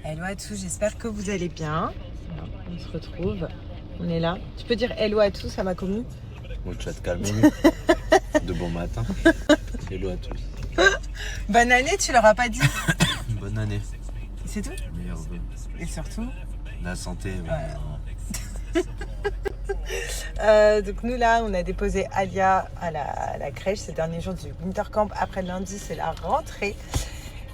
Hello à tous, j'espère que vous allez bien. On se retrouve, on est là. Tu peux dire hello à tous, ça m'a commis. Bon, tu vas te calmer. De bon matin. Hello à tous. Bonne année, tu leur as pas dit. Bonne année. C'est tout. Meilleurs vœux. Et surtout La santé. donc nous là, on a déposé Alia à la crèche ces derniers jours du winter camp. Après lundi, c'est la rentrée.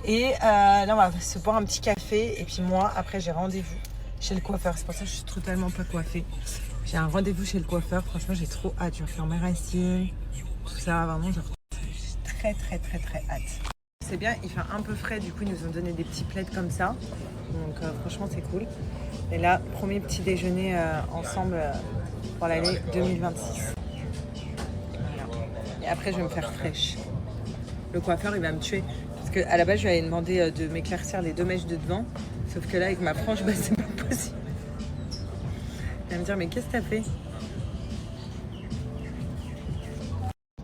Et là, on va se boire un petit café. Et puis moi, après, j'ai rendez-vous chez le coiffeur. C'est pour ça que je suis totalement pas coiffée. J'ai un rendez-vous chez le coiffeur. Franchement, j'ai trop hâte. Je vais faire mes racines. Tout ça, vraiment, j'ai très hâte. C'est bien, il fait un peu frais. Du coup, ils nous ont donné des petits plaids comme ça. Donc franchement, c'est cool. Et là, premier petit déjeuner ensemble pour l'année 2026. Voilà. Et après, je vais me faire fraîche. Le coiffeur, il va me tuer. Parce qu'à la base, je lui avais demandé de m'éclaircir les 2 mèches de devant. Sauf que là, avec ma frange, c'est pas possible. Il va me dire, mais qu'est-ce que t'as fait?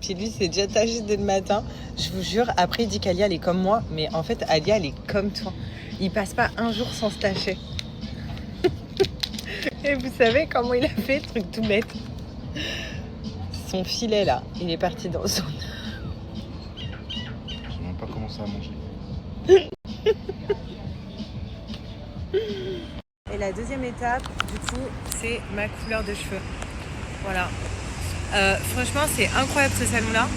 Puis lui, c'est déjà taché dès le matin. Je vous jure, après, il dit qu'Alia, elle est comme moi. Mais en fait, Alia, elle est comme toi. Il passe pas un jour sans se tâcher. Et vous savez comment il a fait, truc tout bête. Son filet, là, il est parti dans son... Je n'ai pas commencé à manger. Et la deuxième étape, du coup, c'est ma couleur de cheveux. Voilà. Franchement, c'est incroyable ce salon-là.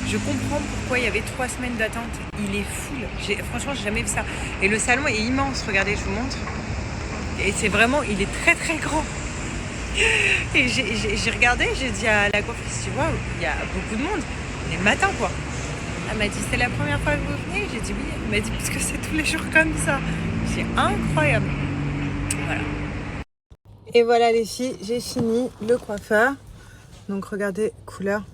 Je comprends pourquoi il y avait 3 semaines d'attente. Il est full. Franchement, j'ai jamais vu ça. Et le salon est immense. Regardez, je vous montre. Et c'est vraiment, il est très grand. Et j'ai regardé, j'ai dit à la coiffeuse, tu vois, il y a beaucoup de monde. Il est le matin, quoi. Elle m'a dit, c'est la première fois que vous venez? J'ai dit oui. Elle m'a dit, parce que c'est tous les jours comme ça. C'est incroyable. Voilà. Et voilà les filles, j'ai fini le coiffeur. Donc regardez, couleur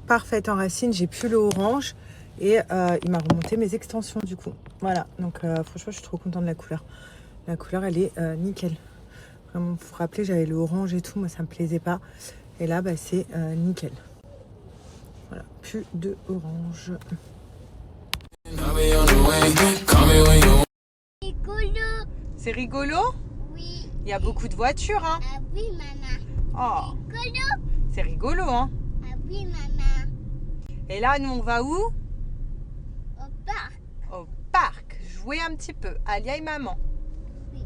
parfaite en racine. J'ai plus le orange. Et il m'a remonté mes extensions du coup. Voilà, donc franchement, je suis trop contente de la couleur. La couleur, elle est nickel. Vraiment, pour vous rappeler, j'avais le orange et tout. Moi, ça me plaisait pas. Et là, bah, c'est nickel. Voilà, plus de orange. Rigolo. C'est rigolo? Oui. Il y a beaucoup de voitures, hein? Ah oui, maman. Oh, Rigolo. c'est rigolo, hein? Ah oui, maman. Et là, nous, on va où? Au parc. Au parc. Jouer un petit peu. Alia et maman. Oui.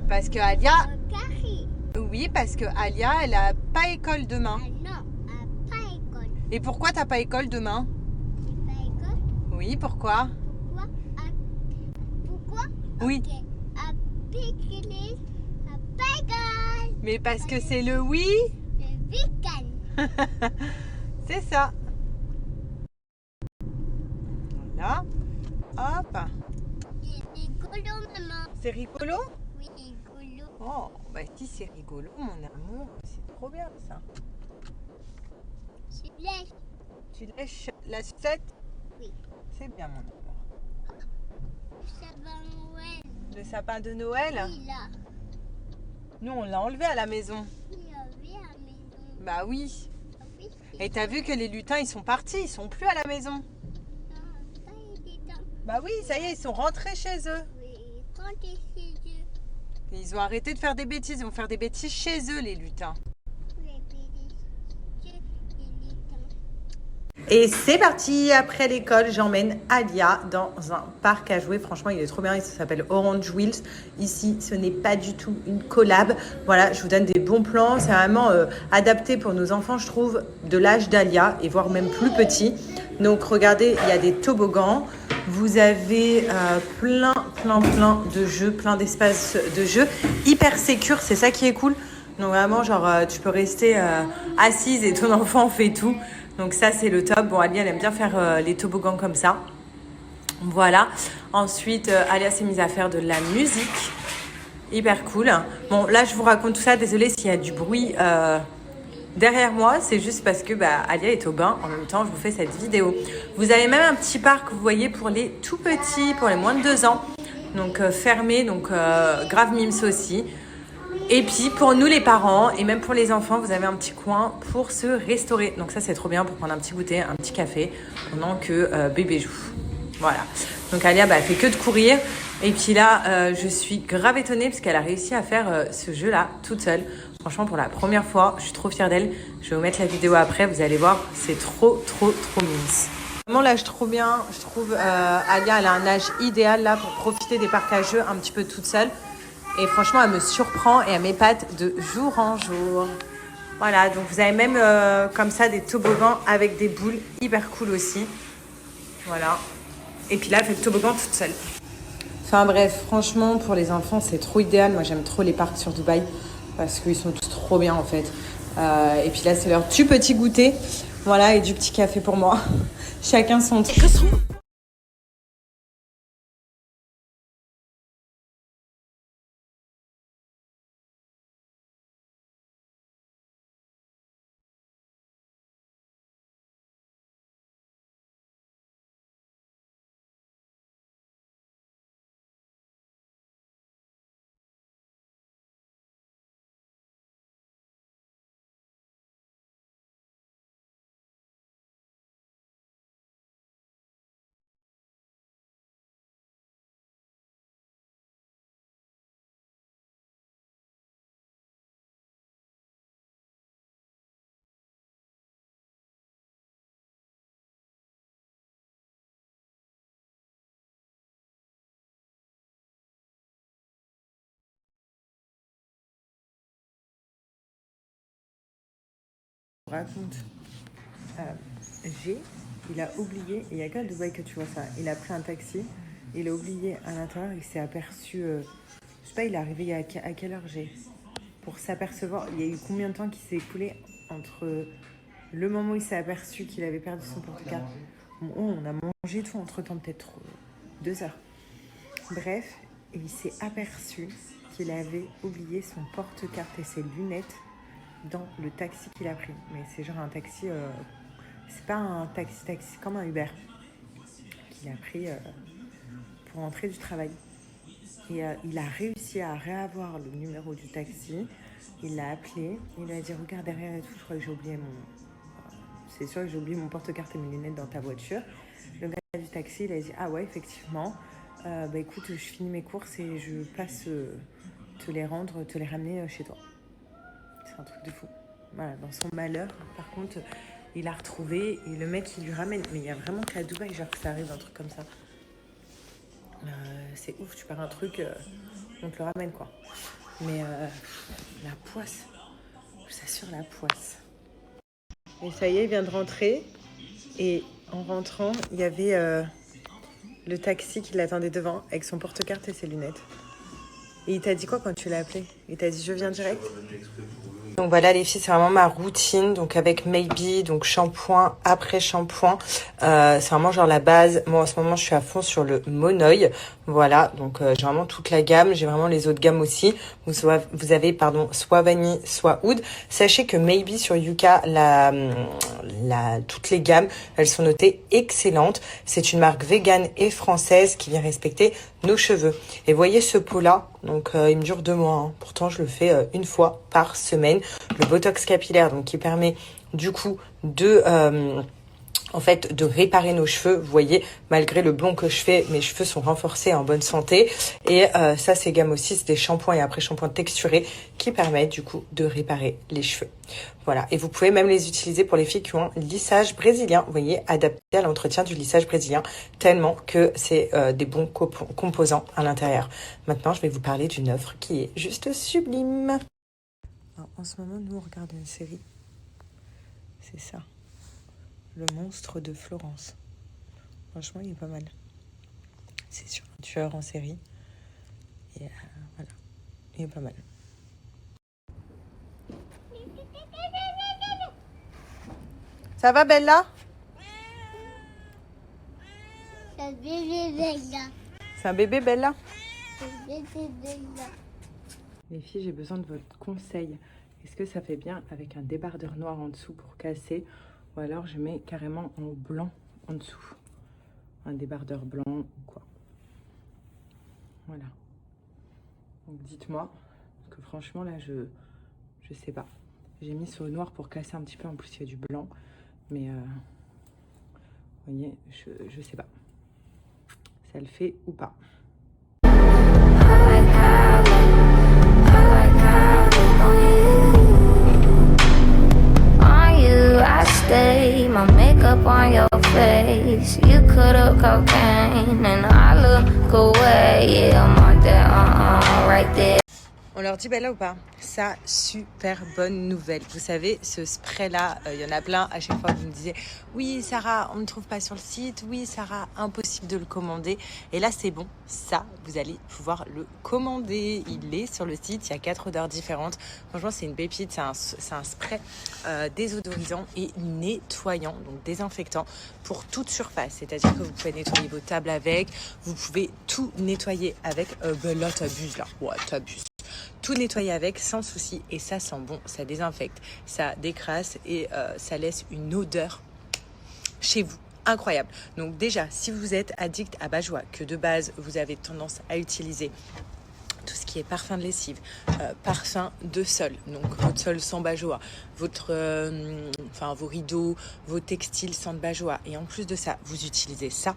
Parce que Alia... Au carré. Oui, parce que Alia, elle a pas école demain. Ah non, pas école. Et pourquoi t'as pas école demain? C'est pas école? Oui, pourquoi? Pourquoi? Pourquoi? Oui. Ok. À pique-nique. À pas école. Mais parce que c'est le oui. Le week-end. C'est ça. Voilà. Hop. C'est rigolo, maman. C'est rigolo? Oui, rigolo. Oh, bah si c'est rigolo, mon amour. C'est trop bien ça. C'est lèche. Tu lèches la sucette? Oui. C'est bien, mon amour. Ça va Noël. Le sapin de Noël? Oui, là. Nous, on l'a enlevé à la maison. Oui, à la maison. Bah oui. Ah oui, Et t'as vu que les lutins, ils sont partis. Ils sont plus à la maison. ça y est, dedans. Bah oui, ça y est, ils sont rentrés chez eux. Oui, quand t'es chez eux. Et ils ont arrêté de faire des bêtises. Ils vont faire des bêtises chez eux, les lutins. Les petits yeux, les lutins. Et c'est parti, après l'école, j'emmène Alia dans un parc à jouer. Franchement, il est trop bien, il s'appelle Orange Wheels. Ici, ce n'est pas du tout une collab. Voilà, je vous donne des bons plans. C'est vraiment adapté pour nos enfants, je trouve, de l'âge d'Alia et voire même plus petits. Donc, regardez, il y a des toboggans. Vous avez plein de jeux, plein d'espaces de jeux. Hyper sécure, c'est ça qui est cool. Donc vraiment, genre, tu peux rester assise et ton enfant fait tout. Donc ça, c'est le top. Bon, Alia, elle aime bien faire les toboggans comme ça. Voilà. Ensuite, Alia s'est mise à faire de la musique. Hyper cool. Bon, là, je vous raconte tout ça. Désolée s'il y a du bruit derrière moi. C'est juste parce que Alia est au bain. En même temps, je vous fais cette vidéo. Vous avez même un petit parc, vous voyez, pour les tout petits, pour les moins de 2 ans. Donc, fermé. Donc, grave mimes aussi. Et puis pour nous les parents et même pour les enfants, vous avez un petit coin pour se restaurer. Donc ça c'est trop bien pour prendre un petit goûter, un petit café pendant que bébé joue. Voilà. Donc Alia, elle fait que de courir. Et puis là, je suis grave étonnée parce qu'elle a réussi à faire ce jeu-là toute seule. Franchement, pour la première fois, je suis trop fière d'elle. Je vais vous mettre la vidéo après, vous allez voir, c'est trop mince. Vraiment là, je trouve bien. Je trouve Alia, elle a un âge idéal là pour profiter des parcs à jeux un petit peu toute seule. Et franchement, elle me surprend et elle m'épate de jour en jour. Voilà, donc vous avez même comme ça des toboggans avec des boules, hyper cool aussi. Voilà. Et puis là, elle fait le toboggan toute seule. Enfin bref, franchement, pour les enfants, c'est trop idéal. Moi, j'aime trop les parcs sur Dubaï parce qu'ils sont tous trop bien en fait. Et puis là, c'est leur du petit goûter. Voilà, et du petit café pour moi. Chacun son truc. Raconte. Il a oublié, il n'y a qu'à Dubaï que tu vois ça. Il a pris un taxi, il a oublié à l'intérieur, il s'est aperçu. Je sais pas, il est arrivé à quelle heure G pour s'apercevoir. Il y a eu combien de temps qui s'est écoulé entre le moment où il s'est aperçu qu'il avait perdu son porte-carte. Bon, on a mangé tout entre temps, peut-être 2 heures. Bref, et il s'est aperçu qu'il avait oublié son porte-carte et ses lunettes dans le taxi qu'il a pris. Mais c'est genre un taxi, c'est pas un taxi, c'est comme un Uber qu'il a pris pour rentrer du travail. Et il a réussi à réavoir le numéro du taxi. Il l'a appelé, il lui a dit regarde derrière et tout, je crois que j'ai oublié c'est sûr que j'ai oublié mon porte-carte et mes lunettes dans ta voiture. Le gars du taxi, il a dit ah ouais, effectivement. Bah écoute, je finis mes courses et je passe te les ramener chez toi. C'est un truc de fou. Voilà, dans son malheur, par contre, il a retrouvé et le mec il lui ramène. Mais il y a vraiment qu'à Dubaï, genre que ça arrive, un truc comme ça. C'est ouf, tu perds un truc, on te le ramène quoi. Mais la poisse, je vous assure, la poisse. Et ça y est, il vient de rentrer. Et en rentrant, il y avait le taxi qui l'attendait devant avec son porte-carte et ses lunettes. Et il t'a dit quoi quand tu l'as appelé? Il t'a dit je viens direct? Donc voilà les filles, c'est vraiment ma routine, donc avec Maybe, donc shampoing après shampoing, c'est vraiment genre la base. Moi en ce moment je suis à fond sur le Monoï, voilà, donc j'ai vraiment toute la gamme, j'ai vraiment les autres gammes aussi. Vous avez soit vanille, soit oud. Sachez que Maybe sur Yuka, toutes les gammes, elles sont notées excellentes. C'est une marque végane et française qui vient respecter nos cheveux. Et voyez ce pot là, donc il me dure 2 mois, hein. Pourtant je le fais une fois par semaine. Le Botox capillaire, donc qui permet du coup de réparer nos cheveux. Vous voyez, malgré le blond que je fais, mes cheveux sont renforcés et en bonne santé. Et ça, c'est gamme aussi, c'est des shampoings et après shampoings texturés qui permettent du coup de réparer les cheveux. Voilà, et vous pouvez même les utiliser pour les filles qui ont un lissage brésilien, vous voyez, adapté à l'entretien du lissage brésilien, tellement que c'est des bons composants à l'intérieur. Maintenant, je vais vous parler d'une offre qui est juste sublime. Alors, en ce moment, nous, on regarde une série. C'est ça. Le monstre de Florence. Franchement, il est pas mal. C'est sur un tueur en série. Et voilà. Il est pas mal. Ça va, Bella? C'est un bébé Bella. C'est un bébé, Bella? C'est un bébé Bella. Les filles, j'ai besoin de votre conseil. Est-ce que ça fait bien avec un débardeur noir en dessous pour casser? Ou alors je mets carrément en blanc en dessous. Un débardeur blanc ou quoi. Voilà. Donc dites-moi. Parce que franchement là, je sais pas. J'ai mis sur le noir pour casser un petit peu. En plus, il y a du blanc. Mais vous voyez, je sais pas. Ça le fait ou pas. yeah, I'm on that, right there. On leur dit bella ou pas? Ça, super bonne nouvelle. Vous savez, ce spray-là, il y en a plein. À chaque fois, vous me disiez, oui, Sarah, on ne trouve pas sur le site. Oui, Sarah, impossible de le commander. Et là, c'est bon. Ça, vous allez pouvoir le commander. Il est sur le site. Il y a 4 odeurs différentes. Franchement, c'est une pépite. C'est un spray désodorisant et nettoyant, donc désinfectant pour toute surface. C'est-à-dire que vous pouvez nettoyer vos tables avec. Vous pouvez tout nettoyer avec. Ben là, t'abuses, là. Ouais, t'abuses. Tout nettoyer avec sans souci et ça sent bon, ça désinfecte, ça décrasse et ça laisse une odeur chez vous incroyable. Donc déjà, si vous êtes addict à Bajoua, que de base vous avez tendance à utiliser tout ce qui est parfum de lessive, parfum de sol, donc votre sol sans Bajoua, vos rideaux, vos textiles sans Bajoua et en plus de ça, vous utilisez ça,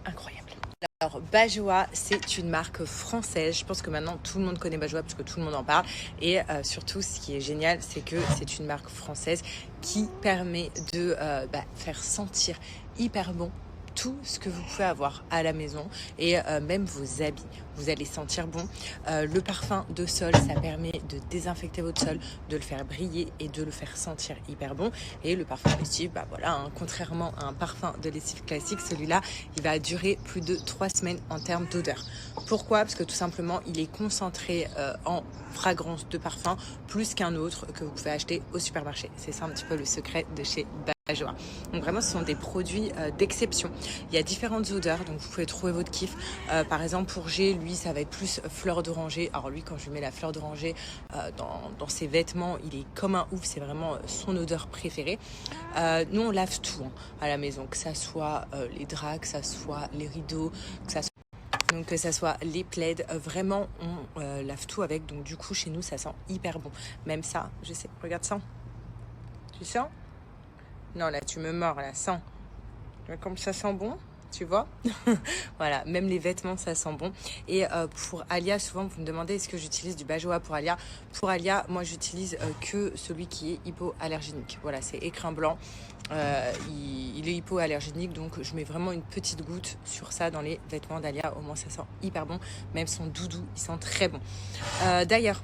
incroyable. Alors Bajoua, c'est une marque française. Je pense que maintenant tout le monde connaît Bajoua parce que tout le monde en parle. Et surtout, ce qui est génial, c'est que c'est une marque française qui permet de faire sentir hyper bon tout ce que vous pouvez avoir à la maison et même vos habits. Vous allez sentir bon. Le parfum de sol, ça permet de désinfecter votre sol, de le faire briller et de le faire sentir hyper bon. Et le parfum de lessive, contrairement à un parfum de lessive classique, celui-là, il va durer plus de 3 semaines en termes d'odeur. Pourquoi? Parce que tout simplement, il est concentré en fragrance de parfum plus qu'un autre que vous pouvez acheter au supermarché. C'est ça un petit peu le secret de chez Bajoua. Donc vraiment, ce sont des produits d'exception. Il y a différentes odeurs, donc vous pouvez trouver votre kiff. Par exemple, pour G, lui, ça va être plus fleur d'oranger. Alors lui, quand je lui mets la fleur d'oranger dans ses vêtements, il est comme un ouf. C'est vraiment son odeur préférée. Nous, on lave tout à la maison, que ça soit les draps, que ça soit les rideaux, que ça soit les plaids, vraiment on lave tout avec, donc du coup chez nous ça sent hyper bon. Même ça, je sais, regarde ça. Tu sens? Non là tu me mords là, sens. Comme ça sent bon, tu vois. Voilà, même les vêtements ça sent bon. Et pour Alia, souvent vous me demandez est-ce que j'utilise du Bajoua pour Alia. Pour Alia, moi j'utilise que celui qui est hypoallergénique. Voilà, c'est écrin blanc. Il est hypoallergénique, donc je mets vraiment une petite goutte sur ça dans les vêtements d'Alia. Au moins ça sent hyper bon. Même son doudou, il sent très bon. D'ailleurs,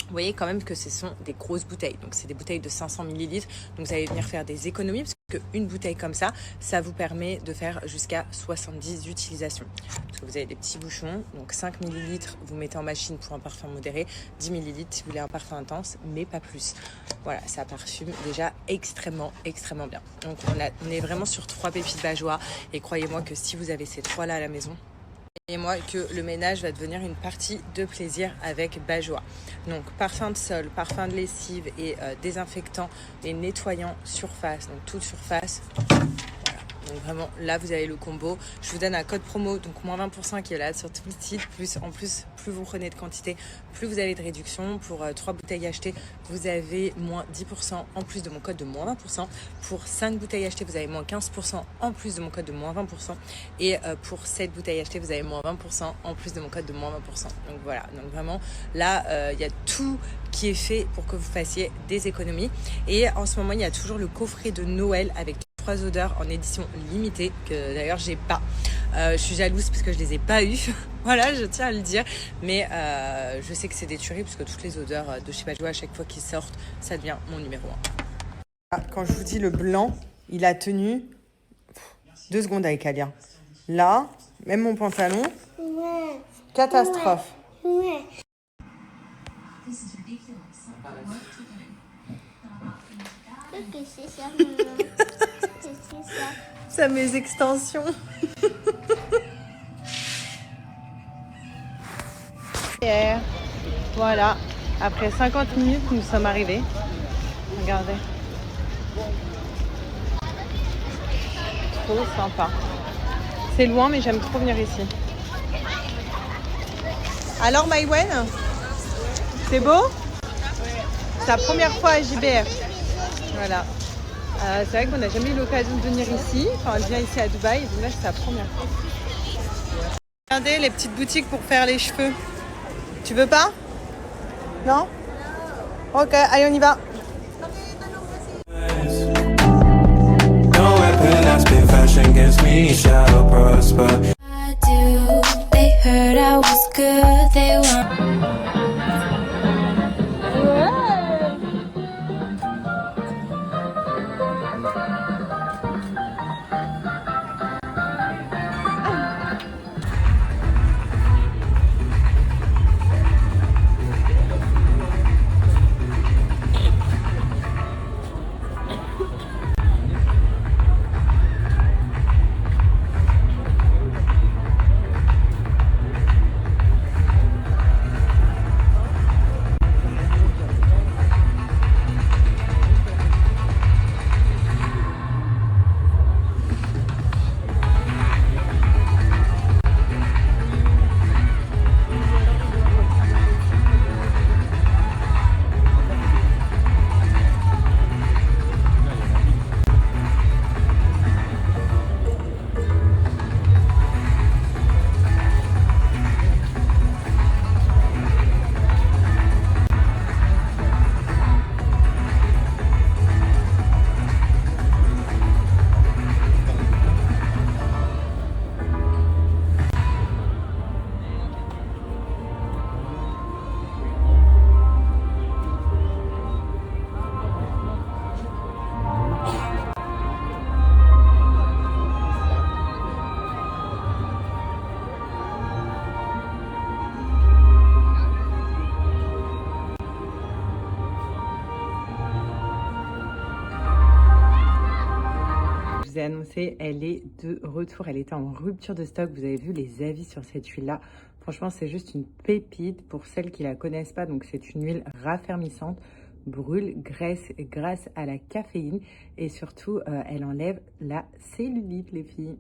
vous voyez quand même que ce sont des grosses bouteilles. Donc c'est des bouteilles de 500 ml. Donc vous allez venir faire des économies parce qu'une bouteille comme ça, ça vous permet de faire jusqu'à 70 utilisations. Parce que vous avez des petits bouchons. Donc 5 ml, vous mettez en machine pour un parfum modéré. 10 ml si vous voulez un parfum intense, mais pas plus. Voilà, ça parfume déjà extrêmement, extrêmement bien. Donc on est vraiment sur 3 pépites Bajoua. Et croyez-moi que si vous avez ces 3-là à la maison, et moi que le ménage va devenir une partie de plaisir avec Bajoua. Donc parfum de sol, parfum de lessive et désinfectant et nettoyant surface, donc toute surface. Voilà. Donc vraiment là vous avez le combo. Je vous donne un code promo, donc moins 20% qui est là sur tout le site. Plus en plus, plus vous prenez de quantité, plus vous avez de réduction. Pour 3 bouteilles achetées, vous avez moins 10% en plus de mon code de moins 20%. Pour 5 bouteilles achetées, vous avez moins 15% en plus de mon code de moins 20%. Et pour 7 bouteilles achetées, vous avez moins 20% en plus de mon code de moins 20%. Donc voilà, donc vraiment là, il y a tout qui est fait pour que vous fassiez des économies. Et en ce moment, il y a toujours le coffret de Noël avec 3 odeurs en édition limitée que d'ailleurs j'ai pas. Je suis jalouse parce que je les ai pas eues. Voilà, je tiens à le dire. Mais je sais que c'est des tueries parce que toutes les odeurs de chez Bajoua, à chaque fois qu'ils sortent, ça devient mon numéro 1. Quand je vous dis le blanc, il a tenu 2 secondes avec Alia. Là, même mon pantalon, catastrophe. Ouais. Qu'est-ce que c'est ça, maman? Qu'est-ce que c'est ça? Ça, mes extensions. Hier, voilà, après 50 minutes, nous sommes arrivés. Regardez. Trop sympa. C'est loin, mais j'aime trop venir ici. Alors, Maïwen, c'est beau? C'est la première fois à JBR. Voilà. C'est vrai qu'on n'a jamais eu l'occasion de venir ici. Enfin, elle vient ici à Dubaï. Donc là, c'est la première fois. Regardez les petites boutiques pour faire les cheveux. Tu veux pas? Non? Ok, allez, on y va. No weapon that's been fashioned against choose me shall prosper. I do. They heard I was good. They want. Je vous ai annoncé, elle est de retour, elle était en rupture de stock. Vous avez vu les avis sur cette huile-là. Franchement, c'est juste une pépite pour celles qui la connaissent pas. Donc, c'est une huile raffermissante, brûle, graisse grâce à la caféine et surtout, elle enlève la cellulite, les filles.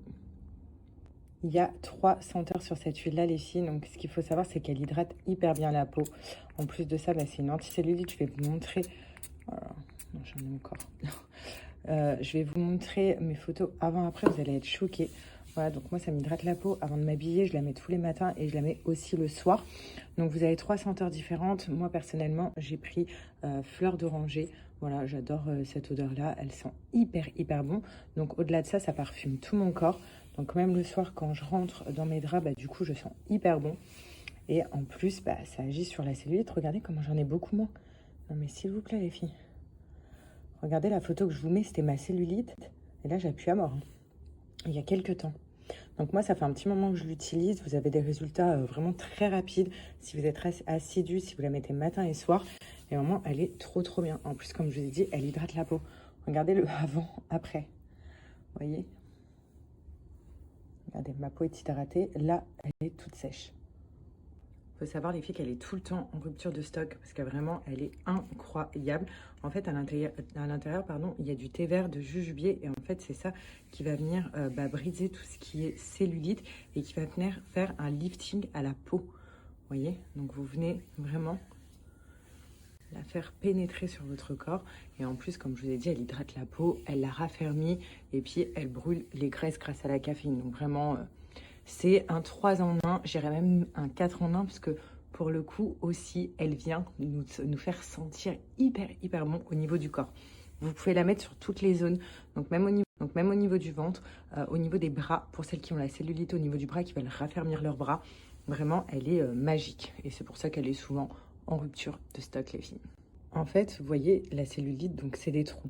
Il y a 3 senteurs sur cette huile-là, les filles. Donc, ce qu'il faut savoir, c'est qu'elle hydrate hyper bien la peau. En plus de ça, bah, c'est une anticellulite. Je vais vous montrer. Oh là, non, j'en ai encore. Je vais vous montrer mes photos avant-après. Vous allez être choqués. Voilà, donc moi, ça m'hydrate la peau. Avant de m'habiller, je la mets tous les matins et je la mets aussi le soir. Donc, vous avez 3 senteurs différentes. Moi, personnellement, j'ai pris fleur d'oranger. Voilà, j'adore cette odeur-là. Elle sent hyper bon. Donc, au-delà de ça, ça parfume tout mon corps. Donc, même le soir, quand je rentre dans mes draps, bah, du coup, je sens hyper bon. Et en plus, bah, ça agit sur la cellulite. Regardez comment j'en ai beaucoup moins. Non, mais s'il vous plaît, les filles. Regardez la photo que je vous mets, c'était ma cellulite. Et là, j'appuie à mort. Il y a quelques temps. Donc moi, ça fait un petit moment que je l'utilise. Vous avez des résultats vraiment très rapides. Si vous êtes assidu, si vous la mettez matin et soir. Et vraiment, elle est trop bien. En plus, comme je vous ai dit, elle hydrate la peau. Regardez le avant, après. Vous voyez? Regardez, ma peau est hydratée. Là, elle est toute sèche. Il faut savoir, les filles, qu'elle est tout le temps en rupture de stock parce que vraiment, elle est incroyable. En fait, à l'intérieur, pardon, il y a du thé vert de jujubier et en fait, c'est ça qui va venir briser tout ce qui est cellulite et qui va venir faire un lifting à la peau. Vous voyez? Donc, vous venez vraiment la faire pénétrer sur votre corps et en plus, comme je vous ai dit, elle hydrate la peau, elle la raffermit et puis elle brûle les graisses grâce à la caféine. Donc, vraiment... c'est un 3 en 1, j'irais même un 4 en 1 parce que pour le coup aussi, elle vient nous faire sentir hyper bon au niveau du corps. Vous pouvez la mettre sur toutes les zones, donc même au niveau du ventre, au niveau des bras, pour celles qui ont la cellulite au niveau du bras, qui veulent raffermir leurs bras. Vraiment, elle est magique et c'est pour ça qu'elle est souvent en rupture de stock, les filles. En fait, vous voyez, la cellulite, donc c'est des trous.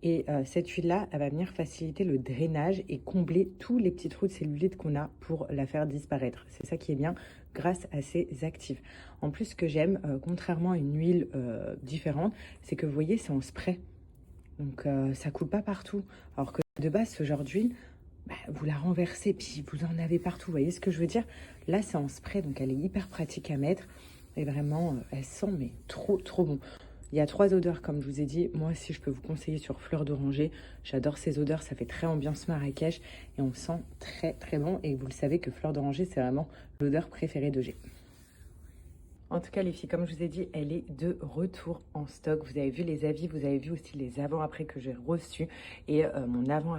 Et cette huile-là, elle va venir faciliter le drainage et combler tous les petits trous de cellulite qu'on a pour la faire disparaître. C'est ça qui est bien grâce à ces actifs. En plus, ce que j'aime, contrairement à une huile différente, c'est que vous voyez, c'est en spray. Donc, ça coule pas partout. Alors que de base, ce genre d'huile, bah, vous la renversez, puis vous en avez partout. Vous voyez ce que je veux dire? Là, c'est en spray, donc elle est hyper pratique à mettre. Et vraiment, elle sent mais trop bon. Il y a 3 odeurs, comme je vous ai dit. Moi aussi, je peux vous conseiller sur fleur d'oranger. J'adore ces odeurs, ça fait très ambiance Marrakech. Et on sent très bon. Et vous le savez que fleur d'oranger, c'est vraiment l'odeur préférée de G. En tout cas, les filles, comme je vous ai dit, elle est de retour en stock. Vous avez vu les avis, vous avez vu aussi les avant-après que j'ai reçus. Et mon avant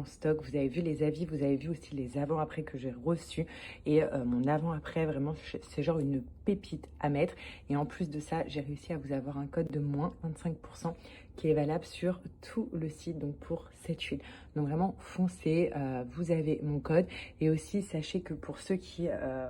en stock. Vous avez vu les avis, vous avez vu aussi les avant-après que j'ai reçus. Et mon avant-après, vraiment, c'est genre une pépite à mettre. Et en plus de ça, j'ai réussi à vous avoir un code de moins 25% qui est valable sur tout le site, donc pour cette huile. Donc vraiment, foncez, vous avez mon code. Et aussi, sachez que pour ceux qui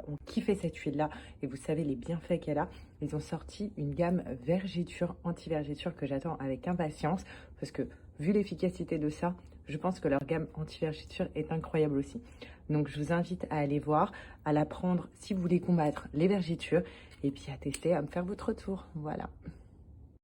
ont kiffé cette huile-là, et vous savez les bienfaits qu'elle a, ils ont sorti une gamme vergéture, anti-vergéture que j'attends avec impatience. Parce que vu l'efficacité de ça, je pense que leur gamme anti-vergéture est incroyable aussi. Donc je vous invite à aller voir, à la prendre si vous voulez combattre les vergétures et puis à tester, à me faire votre retour. Voilà.